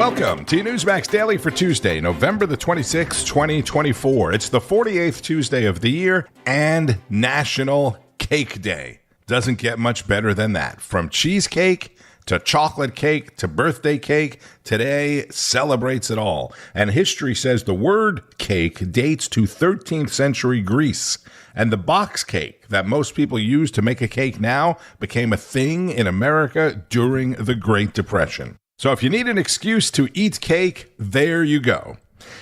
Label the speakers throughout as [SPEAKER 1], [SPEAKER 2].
[SPEAKER 1] Welcome to Newsmax Daily for Tuesday, November the 26th, 2024. It's the 48th Tuesday of the year and National Cake Day. Doesn't get much better than that. From cheesecake to chocolate cake to birthday cake, today celebrates it all. And history says the word cake dates to 13th century Greece. And the box cake that most people use to make a cake now became a thing in America during the Great Depression. So if you need an excuse to eat cake, there you go.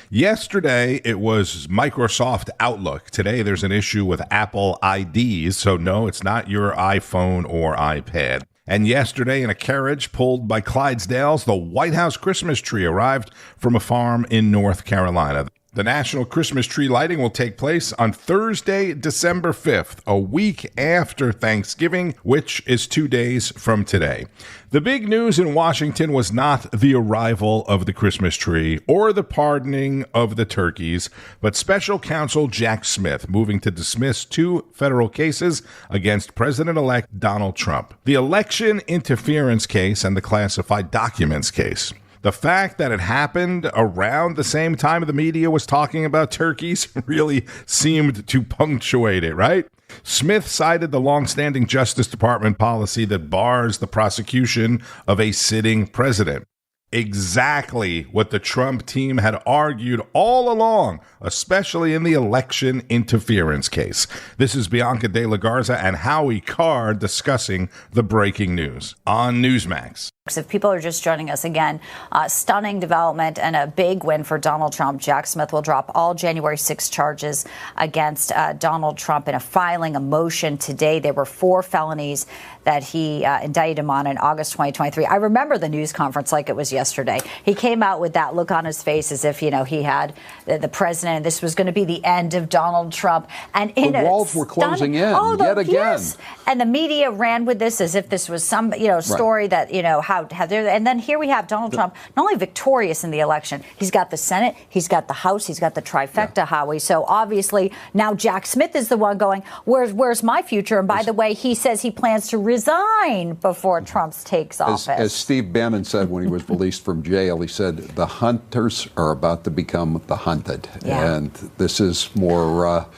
[SPEAKER 1] Yesterday, it was Microsoft Outlook. Today, there's an issue with Apple IDs. So no, it's not your iPhone or iPad. And yesterday, in a carriage pulled by Clydesdales, the White House Christmas tree arrived from a farm in North Carolina. The National Christmas Tree Lighting will take place on Thursday, December 5th, a week after Thanksgiving, which is 2 days from today. The big news in Washington was not the arrival of the Christmas tree or the pardoning of the turkeys, but Special Counsel Jack Smith moving to dismiss 2 federal cases against President-elect Donald Trump. The election interference case and the classified documents case. The fact that it happened around the same time the media was talking about turkeys really seemed to punctuate it, right? Smith cited the longstanding Justice Department policy that bars the prosecution of a sitting president. Exactly what the Trump team had argued all along, especially in the election interference case. This is Bianca De La Garza and Howie Carr discussing the breaking news on Newsmax.
[SPEAKER 2] If people are just joining us again, stunning development and a big win for Donald Trump. Jack Smith will drop all January 6 charges against Donald Trump in a motion today. There were 4 felonies that he indicted him on in August 2023. I remember the news conference like it was yesterday. He came out with that look on his face as if, he had the president, and this was going to be the end of Donald Trump. And in
[SPEAKER 3] the walls were closing in yet again.
[SPEAKER 2] Yes. And the media ran with this as if this was some, story that, and then here we have Donald Trump, not only victorious in the election, he's got the Senate, he's got the House, he's got the trifecta, Howie. So obviously now Jack Smith is the one going, where's my future? And by the way, he says he plans to resign before Trump takes office.
[SPEAKER 3] As Steve Bannon said when he was released from jail, he said, the hunters are about to become the hunted.
[SPEAKER 2] Yeah.
[SPEAKER 3] And this is more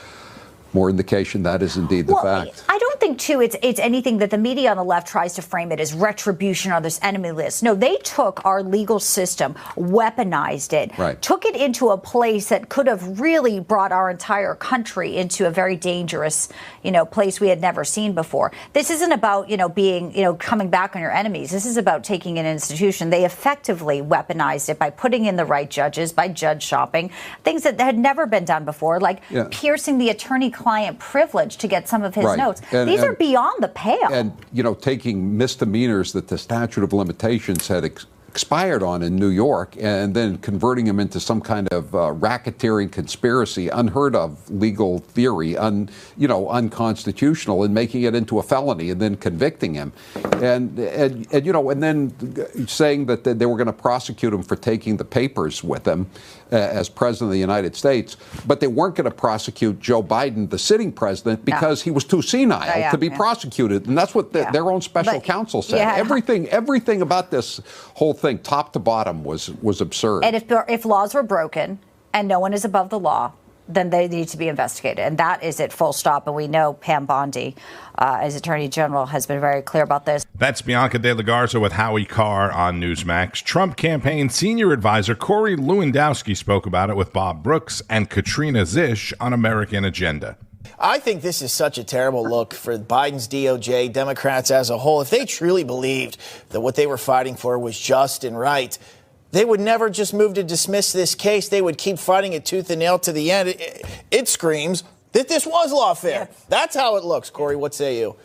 [SPEAKER 3] indication that is indeed the fact.
[SPEAKER 2] I don't think, too, it's anything that the media on the left tries to frame it as retribution or this enemy list. No, they took our legal system, weaponized it, took it into a place that could have really brought our entire country into a very dangerous, place we had never seen before. This isn't about, being, coming back on your enemies. This is about taking an institution. They effectively weaponized it by putting in the right judges, by judge shopping, things that had never been done before, like piercing the attorney-client privilege to get some of his notes. These are beyond the pale.
[SPEAKER 3] And, taking misdemeanors that the statute of limitations had expired on in New York and then converting him into some kind of racketeering conspiracy, unheard of legal theory, unconstitutional, and making it into a felony and then convicting him. And then saying that they were going to prosecute him for taking the papers with him as president of the United States, but they weren't going to prosecute Joe Biden, the sitting president, because he was too senile to be prosecuted. And that's what their own special counsel said. Everything about this whole thing, top to bottom, was absurd.
[SPEAKER 2] And if laws were broken and no one is above the law, then they need to be investigated. And that is it, full stop. And we know Pam Bondi, as Attorney General, has been very clear about this.
[SPEAKER 1] That's Bianca De La Garza with Howie Carr on Newsmax. Trump campaign senior advisor Corey Lewandowski spoke about it with Bob Brooks and Katrina Zish on American Agenda.
[SPEAKER 4] I think this is such a terrible look for Biden's DOJ, Democrats as a whole. If they truly believed that what they were fighting for was just and right, they would never just move to dismiss this case. They would keep fighting it tooth and nail to the end. It screams that this was lawfare. Yeah. That's how it looks. Corey, what say you?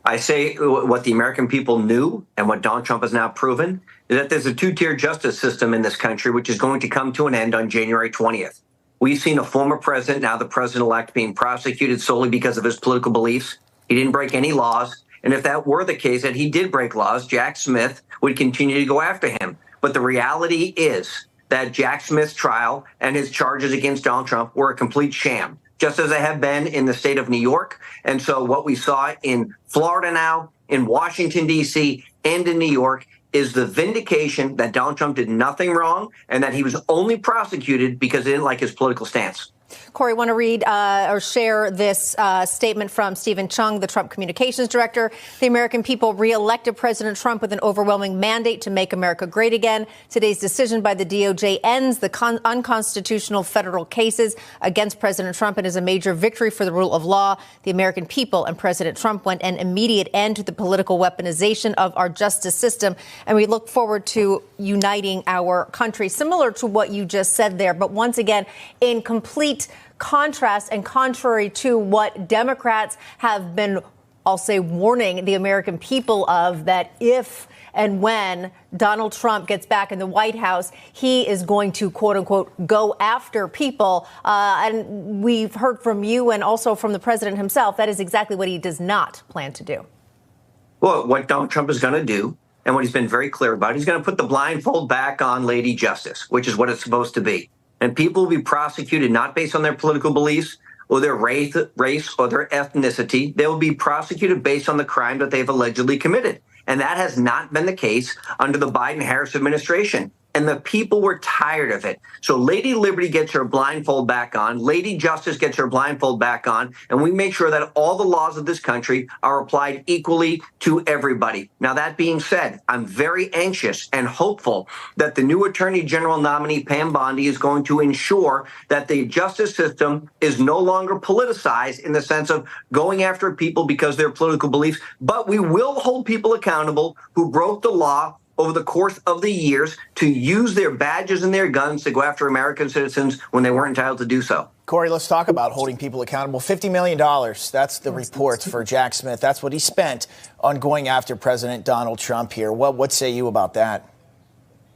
[SPEAKER 5] I say what the American people knew and what Donald Trump has now proven is that there's a 2-tier justice system in this country, which is going to come to an end on January 20th. We've seen a former president, now the president-elect, being prosecuted solely because of his political beliefs. He didn't break any laws. And if that were the case, that he did break laws, Jack Smith would continue to go after him. But the reality is that Jack Smith's trial and his charges against Donald Trump were a complete sham, just as they have been in the state of New York. And so what we saw in Florida now, in Washington, D.C., and in New York is the vindication that Donald Trump did nothing wrong and that he was only prosecuted because he didn't like his political stance.
[SPEAKER 6] Corey, want to read or share this statement from Stephen Chung, the Trump communications director. The American people reelected President Trump with an overwhelming mandate to make America great again. Today's decision by the DOJ ends the unconstitutional federal cases against President Trump and is a major victory for the rule of law. The American people and President Trump want an immediate end to the political weaponization of our justice system. And we look forward to uniting our country, similar to what you just said there. But once again, in complete contrast and contrary to what Democrats have been, I'll say, warning the American people of, that if and when Donald Trump gets back in the White House, he is going to, quote unquote, go after people. And we've heard from you and also from the president himself, that is exactly what he does not plan to do.
[SPEAKER 5] Well, what Donald Trump is going to do, and what he's been very clear about, he's going to put the blindfold back on Lady Justice, which is what it's supposed to be. And people will be prosecuted not based on their political beliefs or their race or their ethnicity. They will be prosecuted based on the crime that they've allegedly committed. And that has not been the case under the Biden-Harris administration. And the people were tired of it. So Lady Liberty gets her blindfold back on. Lady Justice gets her blindfold back on. And we make sure that all the laws of this country are applied equally to everybody. Now, that being said, I'm very anxious and hopeful that the new Attorney General nominee, Pam Bondi, is going to ensure that the justice system is no longer politicized in the sense of going after people because of their political beliefs. But we will hold people accountable who broke the law over the course of the years to use their badges and their guns to go after American citizens when they weren't entitled to do so.
[SPEAKER 4] Corey, let's talk about holding people accountable. $50 million, that's the report for Jack Smith. That's what he spent on going after President Donald Trump here. What say you about that?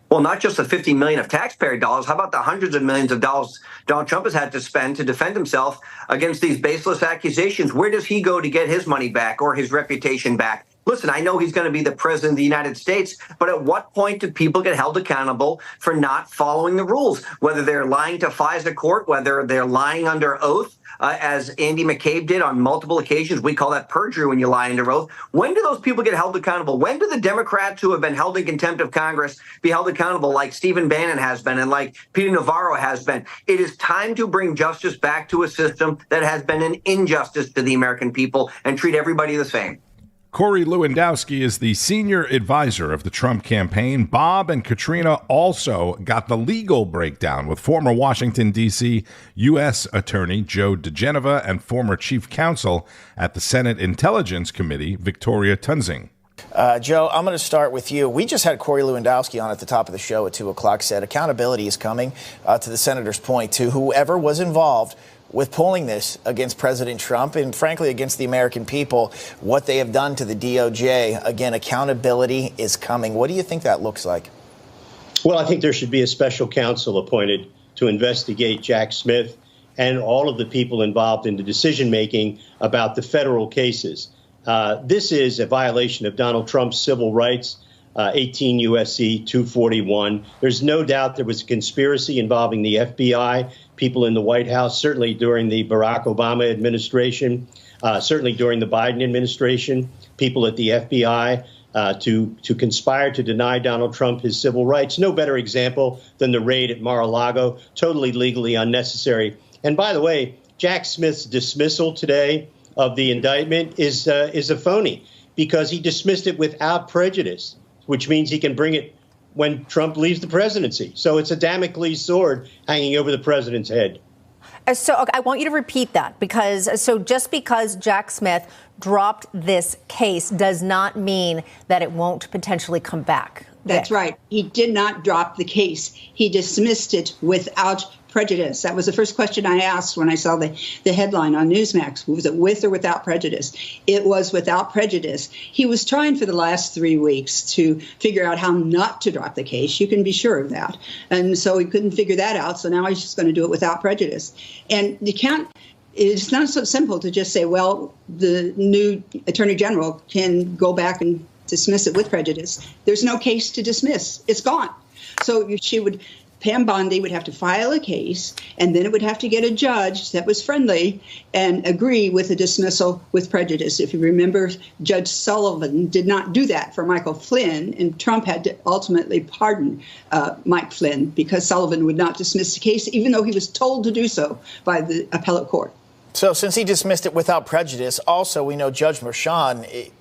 [SPEAKER 5] Well, not just the $50 million of taxpayer dollars. How about the hundreds of millions of dollars Donald Trump has had to spend to defend himself against these baseless accusations? Where does he go to get his money back or his reputation back? Listen, I know he's going to be the president of the United States, but at what point do people get held accountable for not following the rules? Whether they're lying to FISA court, whether they're lying under oath, as Andy McCabe did on multiple occasions. We call that perjury when you lie under oath. When do those people get held accountable? When do the Democrats who have been held in contempt of Congress be held accountable like Stephen Bannon has been and like Peter Navarro has been? It is time to bring justice back to a system that has been an injustice to the American people and treat everybody the same.
[SPEAKER 1] Corey Lewandowski is the senior advisor of the Trump campaign. Bob and Katrina also got the legal breakdown with former Washington, D.C. U.S. Attorney Joe DeGeneva and former chief counsel at the Senate Intelligence Committee, Victoria Tunzing.
[SPEAKER 4] Joe, I'm going to start with you. We just had Corey Lewandowski on at the top of the show at 2 o'clock, said accountability is coming, to the senator's point, to whoever was involved with pulling this against President Trump and, frankly, against the American people, what they have done to the DOJ. Again, accountability is coming. What do you think that looks like?
[SPEAKER 7] Well, I think there should be a special counsel appointed to investigate Jack Smith and all of the people involved in the decision-making about the federal cases. This is a violation of Donald Trump's civil rights, 18 U.S.C. 241. There's no doubt there was a conspiracy involving the FBI, people in the White House, certainly during the Barack Obama administration, certainly during the Biden administration, people at the FBI to conspire to deny Donald Trump his civil rights. No better example than the raid at Mar-a-Lago, totally legally unnecessary. And by the way, Jack Smith's dismissal today of the indictment is a phony because he dismissed it without prejudice, which means he can bring it when Trump leaves the presidency. So it's a Damocles sword hanging over the president's head.
[SPEAKER 6] So I want you to repeat that because just because Jack Smith dropped this case does not mean that it won't potentially come back.
[SPEAKER 8] That's right. He did not drop the case. He dismissed it without prejudice. That was the first question I asked when I saw the headline on Newsmax. Was it with or without prejudice? It was without prejudice. He was trying for the last 3 weeks to figure out how not to drop the case. You can be sure of that. And so he couldn't figure that out. So now he's just going to do it without prejudice. And you can't. It's not so simple to just say, well, the new attorney general can go back and dismiss it with prejudice. There's no case to dismiss. It's gone. So she would Pam Bondi would have to file a case, and then it would have to get a judge that was friendly and agree with a dismissal with prejudice. If you remember, Judge Sullivan did not do that for Michael Flynn, and Trump had to ultimately pardon Mike Flynn because Sullivan would not dismiss the case, even though he was told to do so by the appellate court.
[SPEAKER 4] So since he dismissed it without prejudice, also we know Judge Merchan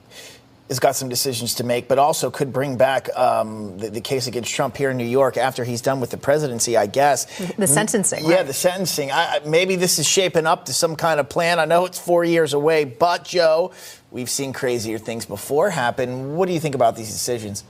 [SPEAKER 4] has got some decisions to make, but also could bring back the case against Trump here in New York after he's done with the presidency, I guess.
[SPEAKER 6] The sentencing.
[SPEAKER 4] Yeah,
[SPEAKER 6] right?
[SPEAKER 4] the sentencing. Maybe this is shaping up to some kind of plan. I know it's 4 years away, but, Joe, we've seen crazier things before happen. What do you think about these decisions?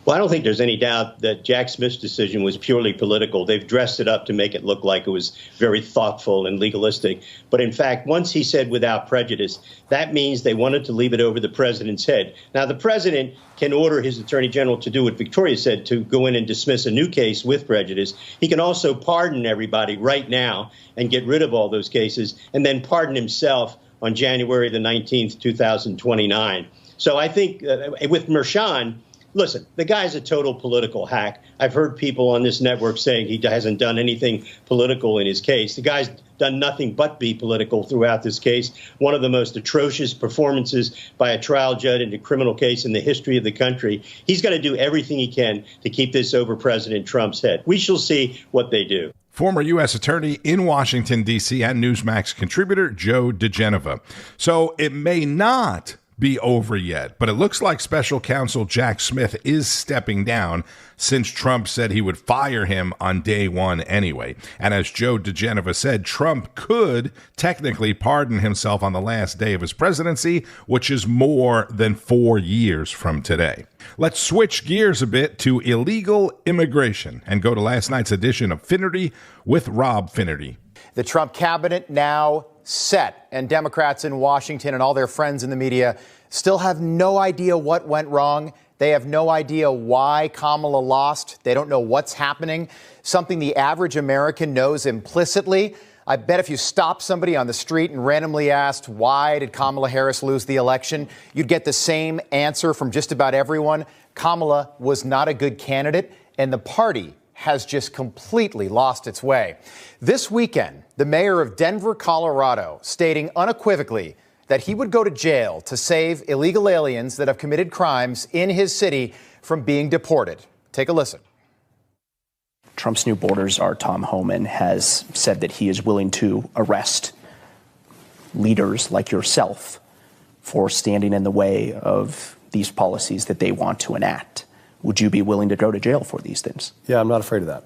[SPEAKER 7] Well, I don't think there's any doubt that Jack Smith's decision was purely political. They've dressed it up to make it look like it was very thoughtful and legalistic. But in fact, once he said without prejudice, that means they wanted to leave it over the president's head. Now, the president can order his attorney general to do what Victoria said, to go in and dismiss a new case with prejudice. He can also pardon everybody right now and get rid of all those cases, and then pardon himself on January the 19th, 2029. So I think with Merchan, listen, the guy's a total political hack. I've heard people on this network saying he hasn't done anything political in his case. The guy's done nothing but be political throughout this case. One of the most atrocious performances by a trial judge in a criminal case in the history of the country. He's going to do everything he can to keep this over President Trump's head. We shall see what they do.
[SPEAKER 1] Former U.S. Attorney in Washington, D.C. and Newsmax contributor Joe DeGenova. So it may not be over yet, but it looks like special counsel Jack Smith is stepping down since Trump said he would fire him on day one anyway. And as Joe DeGenova said, Trump could technically pardon himself on the last day of his presidency, which is more than 4 years from today. Let's switch gears a bit to illegal immigration and go to last night's edition of Finnerty with Rob Finnerty.
[SPEAKER 9] The Trump cabinet now set, and Democrats in Washington and all their friends in the media still have no idea what went wrong. They have no idea why Kamala lost. They don't know what's happening, something the average American knows implicitly. I bet if you stopped somebody on the street and randomly asked, why did Kamala Harris lose the election, you'd get the same answer from just about everyone. Kamala was not a good candidate, and the party has just completely lost its way. This weekend, the mayor of Denver, Colorado, stating unequivocally that he would go to jail to save illegal aliens that have committed crimes in his city from being deported. Take a listen.
[SPEAKER 10] Trump's new border czar, Tom Homan, has said that he is willing to arrest leaders like yourself for standing in the way of these policies that they want to enact. Would you be willing to go to jail for these things?
[SPEAKER 11] Yeah, I'm not afraid of that.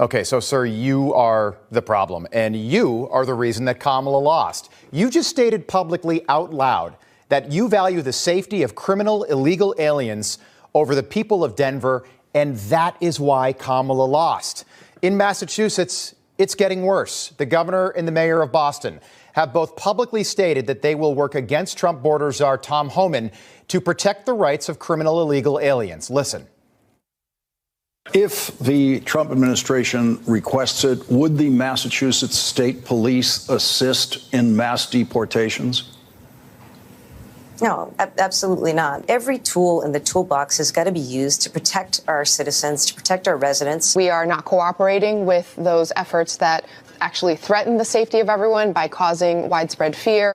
[SPEAKER 9] Okay, so, sir, you are the problem, and you are the reason that Kamala lost. You just stated publicly out loud that you value the safety of criminal illegal aliens over the people of Denver, and that is why Kamala lost. In Massachusetts, it's getting worse. The governor and the mayor of Boston have both publicly stated that they will work against Trump border czar Tom Homan to protect the rights of criminal illegal aliens. Listen.
[SPEAKER 12] If the Trump administration requests it, would the Massachusetts State Police assist in mass deportations?
[SPEAKER 13] No, absolutely not. Every tool in the toolbox has got to be used to protect our citizens, to protect our residents.
[SPEAKER 14] We are not cooperating with those efforts that actually threaten the safety of everyone by causing widespread fear.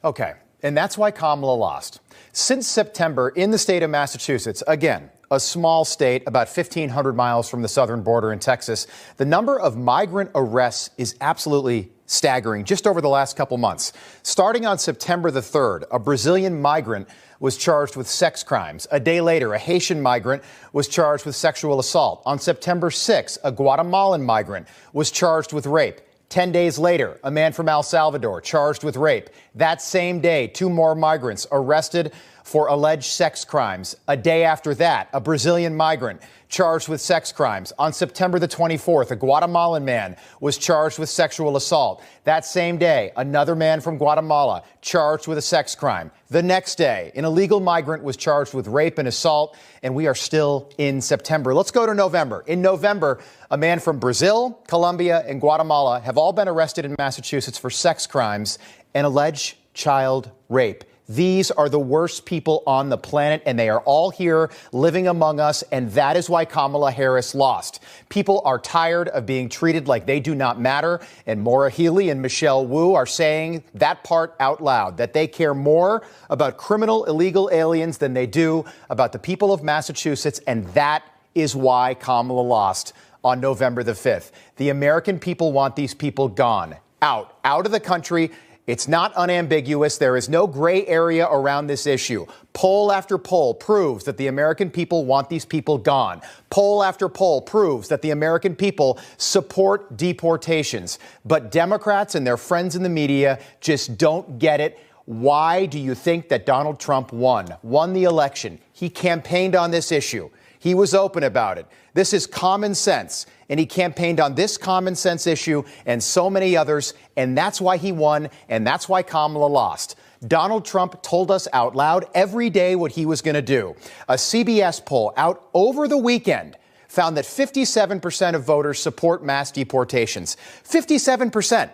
[SPEAKER 9] Okay, and that's why Kamala lost. Since September, in the state of Massachusetts, again, a small state about 1,500 miles from the southern border in Texas, the number of migrant arrests is absolutely staggering just over the last couple months. Starting on September the 3rd, a Brazilian migrant was charged with sex crimes. A day later, a Haitian migrant was charged with sexual assault. On September 6th, a Guatemalan migrant was charged with rape. 10 days later, a man from El Salvador charged with rape. That same day, 2 more migrants arrested for alleged sex crimes. A day after that, a Brazilian migrant charged with sex crimes. On September the 24th, a Guatemalan man was charged with sexual assault. That same day, another man from Guatemala charged with a sex crime. The next day, an illegal migrant was charged with rape and assault, and we are still in September. Let's go to November. In November, a man from Brazil, Colombia, and Guatemala have all been arrested in Massachusetts for sex crimes and alleged child rape. These are the worst people on the planet, and they are all here living among us, and that is why Kamala Harris lost. People are tired of being treated like they do not matter, and Maura Healey and Michelle Wu are saying that part out loud, that they care more about criminal illegal aliens than they do about the people of Massachusetts, and that is why Kamala lost on November the 5th. The American people want these people gone, out of the country. It's not unambiguous. There is no gray area around this issue. Poll after poll proves that the American people want these people gone. Poll after poll proves that the American people support deportations. But Democrats and their friends in the media just don't get it. Why do you think that Donald Trump won the election? He campaigned on this issue. He was open about it. This is common sense. And he campaigned on this common sense issue and so many others. And that's why he won. And that's why Kamala lost. Donald Trump told us out loud every day what he was going to do. A CBS poll out over the weekend found that 57% of voters support mass deportations. 57%.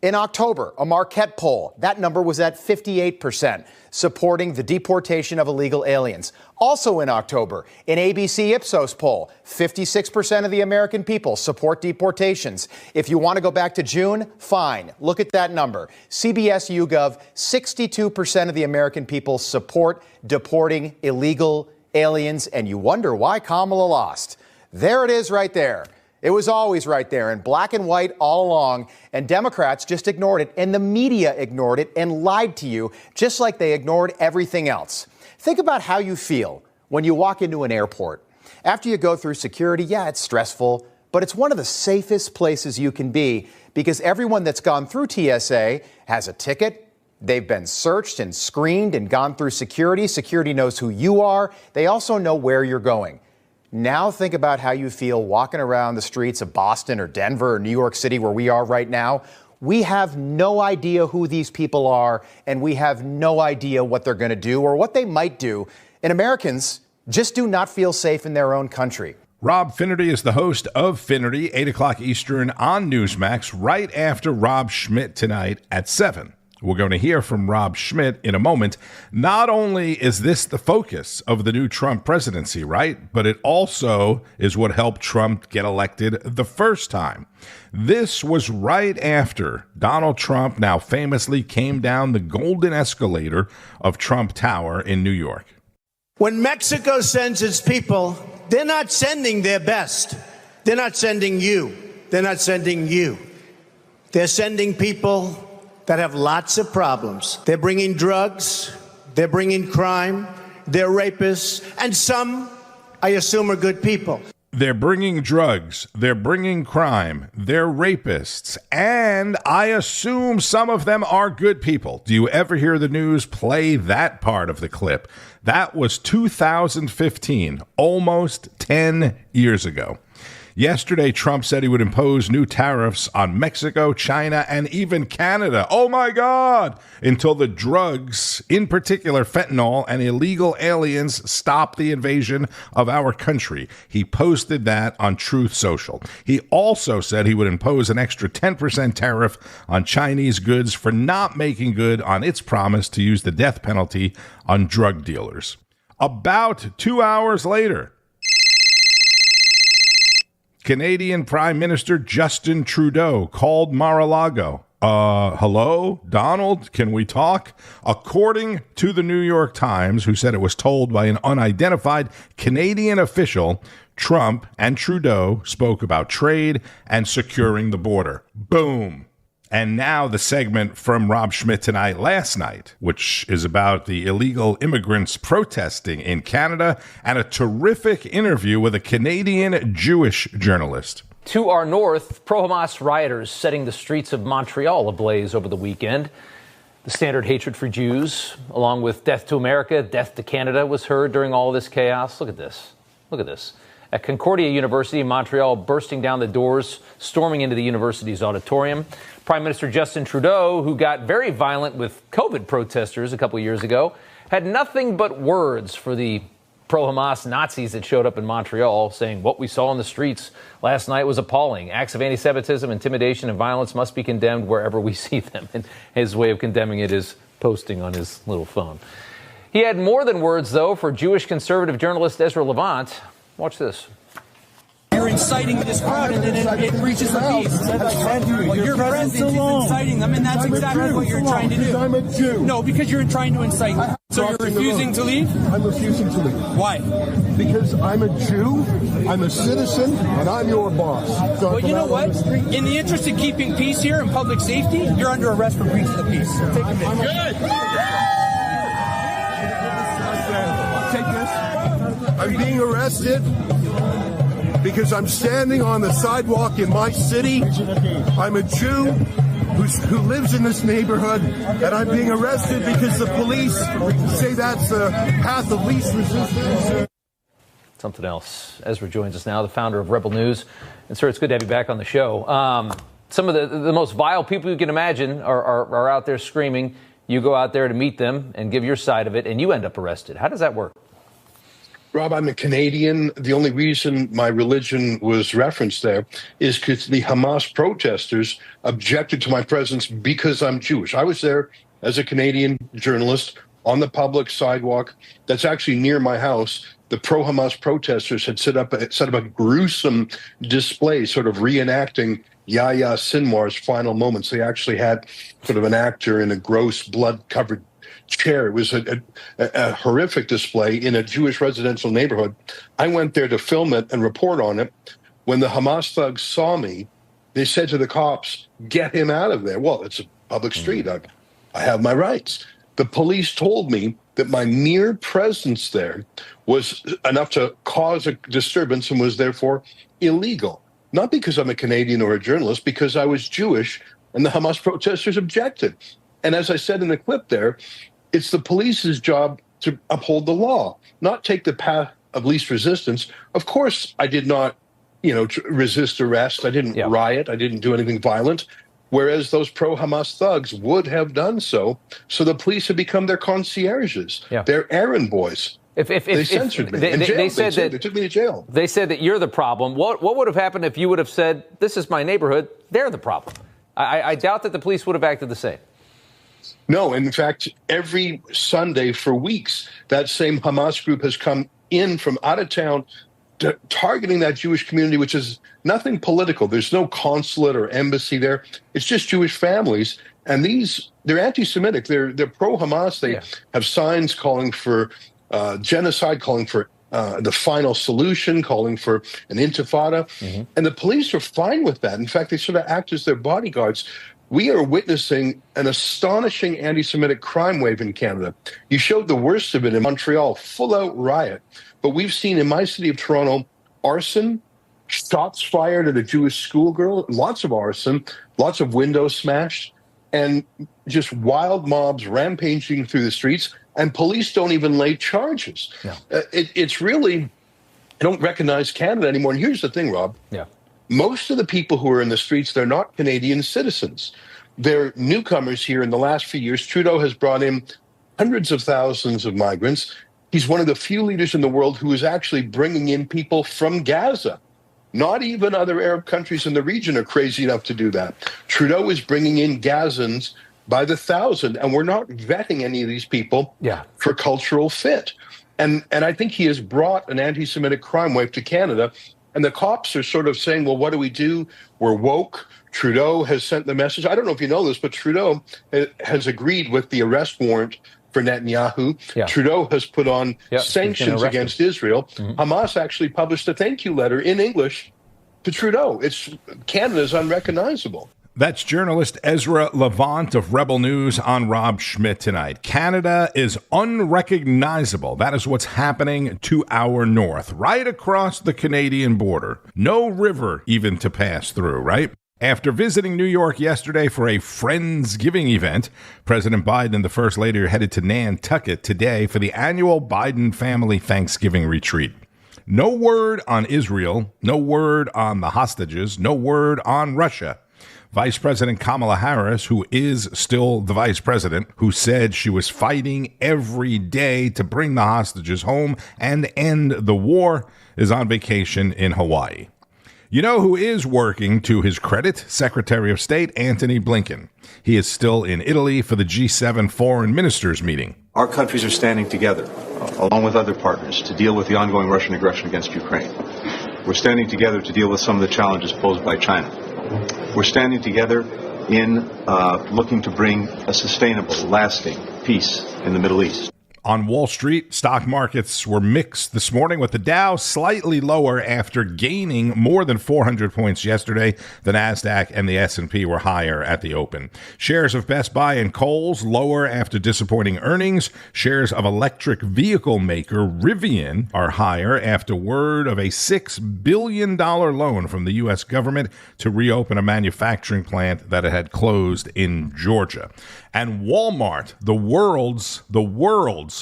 [SPEAKER 9] In October, a Marquette poll, that number was at 58%, supporting the deportation of illegal aliens. Also in October, an ABC Ipsos poll, 56% of the American people support deportations. If you want to go back to June, fine. Look at that number. CBS YouGov, 62% of the American people support deporting illegal aliens. And you wonder why Kamala lost. There it is right there. It was always right there in black and white all along, and Democrats just ignored it, and the media ignored it and lied to you, just like they ignored everything else. Think about how you feel when you walk into an airport. After you go through security, yeah, it's stressful, but it's one of the safest places you can be because everyone that's gone through TSA has a ticket. They've been searched and screened and gone through security. Security knows who you are. They also know where you're going. Now think about how you feel walking around the streets of Boston or Denver or New York City where we are right now. We have no idea who these people are, and we have no idea what they're going to do or what they might do. And Americans just do not feel safe in their own country.
[SPEAKER 1] Rob Finnerty is the host of Finnerty, 8 o'clock Eastern on Newsmax, right after Rob Schmitt Tonight at 7. We're going to hear from Rob Schmitt in a moment. Not only is this the focus of the new Trump presidency, right? But it also is what helped Trump get elected the first time. This was right after Donald Trump now famously came down the golden escalator of Trump Tower in New York.
[SPEAKER 11] When Mexico sends its people, they're not sending their best. They're not sending you. They're not sending you. They're sending people that have lots of problems. They're bringing drugs, they're bringing crime, they're rapists, and some, I assume, are good people.
[SPEAKER 1] They're bringing drugs, they're bringing crime, they're rapists, and I assume some of them are good people. Do you ever hear the news play that part of the clip? That was 2015, almost 10 years ago. Yesterday, Trump said he would impose new tariffs on Mexico, China, and even Canada. Oh, my God! Until the drugs, in particular fentanyl and illegal aliens, stop the invasion of our country. He posted that on Truth Social. He also said he would impose an extra 10% tariff on Chinese goods for not making good on its promise to use the death penalty on drug dealers. About 2 hours later, Canadian Prime Minister Justin Trudeau called Mar-a-Lago. Hello, Donald, can we talk? According to the New York Times, who said it was told by an unidentified Canadian official, Trump and Trudeau spoke about trade and securing the border. Boom. And now the segment from Rob Schmitt Tonight last night, which is about the illegal immigrants protesting in Canada and a terrific interview with a Canadian Jewish journalist.
[SPEAKER 15] To our north, pro-Hamas rioters setting the streets of Montreal ablaze over the weekend. The standard hatred for Jews, along with death to America, death to Canada, was heard during all of this chaos. Look at this. Look at this. At Concordia University in Montreal, bursting down the doors, storming into the university's auditorium. Prime Minister Justin Trudeau, who got very violent with COVID protesters a couple years ago, had nothing but words for the pro-Hamas Nazis that showed up in Montreal, saying what we saw in the streets last night was appalling. Acts of anti-Semitism, intimidation, and violence must be condemned wherever we see them. And his way of condemning it is posting on his little phone. He had more than words, though, for Jewish conservative journalist Ezra Levant. Watch this.
[SPEAKER 16] You're inciting this crowd, and then it reaches the peace. Well, your presence is inciting them, and that's exactly what you're trying to do.
[SPEAKER 17] I'm a Jew.
[SPEAKER 16] No, because you're trying to incite. So you're refusing to leave?
[SPEAKER 17] I'm refusing to leave.
[SPEAKER 16] Why?
[SPEAKER 17] Because I'm a Jew, I'm a citizen, and I'm your boss. So
[SPEAKER 16] well, you know what? In the interest of keeping peace here and public safety, you're under arrest for breach of the peace. So take a minute.
[SPEAKER 17] Good. Take this. I'm being arrested because I'm standing on the sidewalk in my city. I'm a Jew who lives in this neighborhood, and I'm being arrested because the police say that's the path of least resistance.
[SPEAKER 15] Something else. Ezra joins us now, the founder of Rebel News. And, sir, it's good to have you back on the show. Some of the most vile people you can imagine are out there screaming. You go out there to meet them and give your side of it, and you end up arrested. How does that work?
[SPEAKER 18] Rob, I'm a Canadian. The only reason my religion was referenced there is because the Hamas protesters objected to my presence because I'm Jewish. I was there as a Canadian journalist on the public sidewalk that's actually near my house. The pro-Hamas protesters had set up a gruesome display, sort of reenacting Yahya Sinwar's final moments. They actually had sort of an actor in a gross blood-covered chair. It was a horrific display in a Jewish residential neighborhood. I went there to film it and report on it. When the Hamas thugs saw me, they said to the cops, "Get him out of there." Well, it's a public street. I have my rights. The police told me that my mere presence there was enough to cause a disturbance and was therefore illegal. Not because I'm a Canadian or a journalist, because I was Jewish, and the Hamas protesters objected. And as I said in the clip there, it's the police's job to uphold the law, not take the path of least resistance. Of course, I did not, resist arrest. I didn't riot. I didn't do anything violent. Whereas those pro-Hamas thugs would have done so. So the police have become their concierges. Yeah. They're errand boys. They censored me. They took me to jail.
[SPEAKER 15] They said that you're the problem. What would have happened if you would have said, "This is my neighborhood, they're the problem"? I doubt that the police would have acted the same.
[SPEAKER 18] No, in fact, every Sunday for weeks, that same Hamas group has come in from out of town targeting that Jewish community, which is nothing political. There's no consulate or embassy there. It's just Jewish families. And they're anti-Semitic. They're pro-Hamas. They have signs calling for genocide, calling for the final solution, calling for an intifada. Mm-hmm. And the police are fine with that. In fact, they sort of act as their bodyguards. We are witnessing an astonishing anti-Semitic crime wave in Canada. You showed the worst of it in Montreal, full-out riot. But we've seen in my city of Toronto, arson, shots fired at a Jewish schoolgirl, lots of arson, lots of windows smashed, and just wild mobs rampaging through the streets, and police don't even lay charges. Yeah. It's really, I don't recognize Canada anymore. And here's the thing, Rob.
[SPEAKER 15] Yeah.
[SPEAKER 18] Most of the people who are in the streets, they're not Canadian citizens. They're newcomers here in the last few years. Trudeau has brought in hundreds of thousands of migrants. He's one of the few leaders in the world who is actually bringing in people from Gaza. Not even other Arab countries in the region are crazy enough to do that. Trudeau is bringing in Gazans by the thousand, and we're not vetting any of these people for cultural fit. And I think he has brought an anti-Semitic crime wave to Canada. And the cops are sort of saying, well, what do we do? We're woke. Trudeau has sent the message. I don't know if you know this, but Trudeau has agreed with the arrest warrant for Netanyahu. Yeah. Trudeau has put on sanctions against Israel. Mm-hmm. Hamas actually published a thank you letter in English to Trudeau. Canada's unrecognizable.
[SPEAKER 1] That's journalist Ezra Levant of Rebel News on Rob Schmitt Tonight. Canada is unrecognizable. That is what's happening to our north, right across the Canadian border. No river even to pass through, right? After visiting New York yesterday for a Friendsgiving event, President Biden and the First Lady are headed to Nantucket today for the annual Biden family Thanksgiving retreat. No word on Israel, no word on the hostages, no word on Russia. Vice President Kamala Harris, who is still the vice president, who said she was fighting every day to bring the hostages home and end the war, is on vacation in Hawaii. You know who is working to his credit? Secretary of State Antony Blinken. He is still in Italy for the G7 foreign ministers meeting.
[SPEAKER 19] Our countries are standing together, along with other partners, to deal with the ongoing Russian aggression against Ukraine. We're standing together to deal with some of the challenges posed by China. We're standing together in looking to bring a sustainable, lasting peace in the Middle East.
[SPEAKER 1] On Wall Street, stock markets were mixed this morning, with the Dow slightly lower after gaining more than 400 points yesterday. The Nasdaq and the S&P were higher at the open. Shares of Best Buy and Kohl's lower after disappointing earnings. Shares of electric vehicle maker Rivian are higher after word of a $6 billion loan from the U.S. government to reopen a manufacturing plant that had closed in Georgia. And Walmart, the world's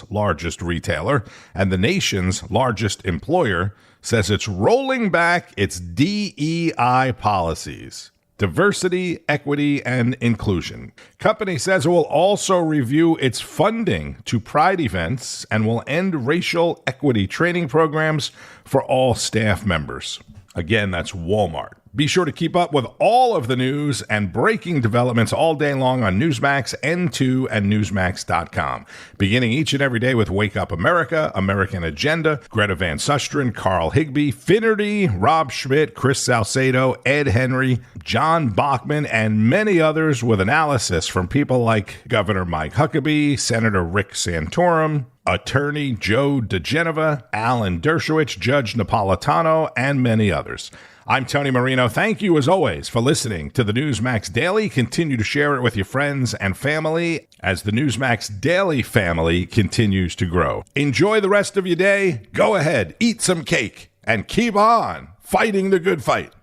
[SPEAKER 1] largest retailer and the nation's largest employer, says it's rolling back its DEI policies. Diversity, equity, and inclusion. Company says it will also review its funding to Pride events and will end racial equity training programs for all staff members. Again, that's Walmart. Be sure to keep up with all of the news and breaking developments all day long on Newsmax, N2, and Newsmax.com. Beginning each and every day with Wake Up America, American Agenda, Greta Van Susteren, Carl Higbie, Finnerty, Rob Schmitt, Chris Salcedo, Ed Henry, John Bachman, and many others with analysis from people like Governor Mike Huckabee, Senator Rick Santorum, Attorney Joe DeGeneva, Alan Dershowitz, Judge Napolitano, and many others. I'm Tony Marino. Thank you, as always, for listening to the Newsmax Daily. Continue to share it with your friends and family as the Newsmax Daily family continues to grow. Enjoy the rest of your day. Go ahead, eat some cake, and keep on fighting the good fight.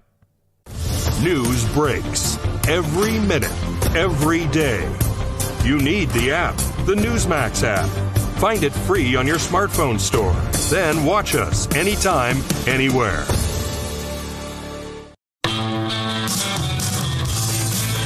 [SPEAKER 20] News breaks every minute, every day. You need the app, the Newsmax app. Find it free on your smartphone store. Then watch us anytime, anywhere.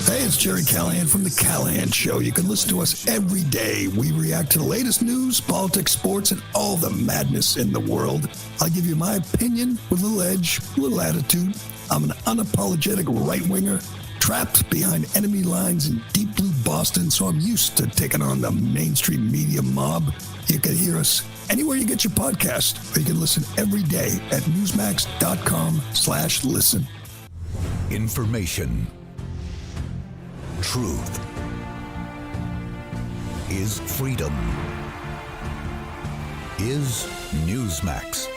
[SPEAKER 21] Hey, it's Jerry Callahan from The Callahan Show. You can listen to us every day. We react to the latest news, politics, sports, and all the madness in the world. I'll give you my opinion with a little edge, a little attitude. I'm an unapologetic right-winger, trapped behind enemy lines in deep blue Boston, so I'm used to taking on the mainstream media mob. You can hear us anywhere you get your podcast, or you can listen every day at newsmax.com/listen.
[SPEAKER 22] Information. Truth is freedom. Is Newsmax.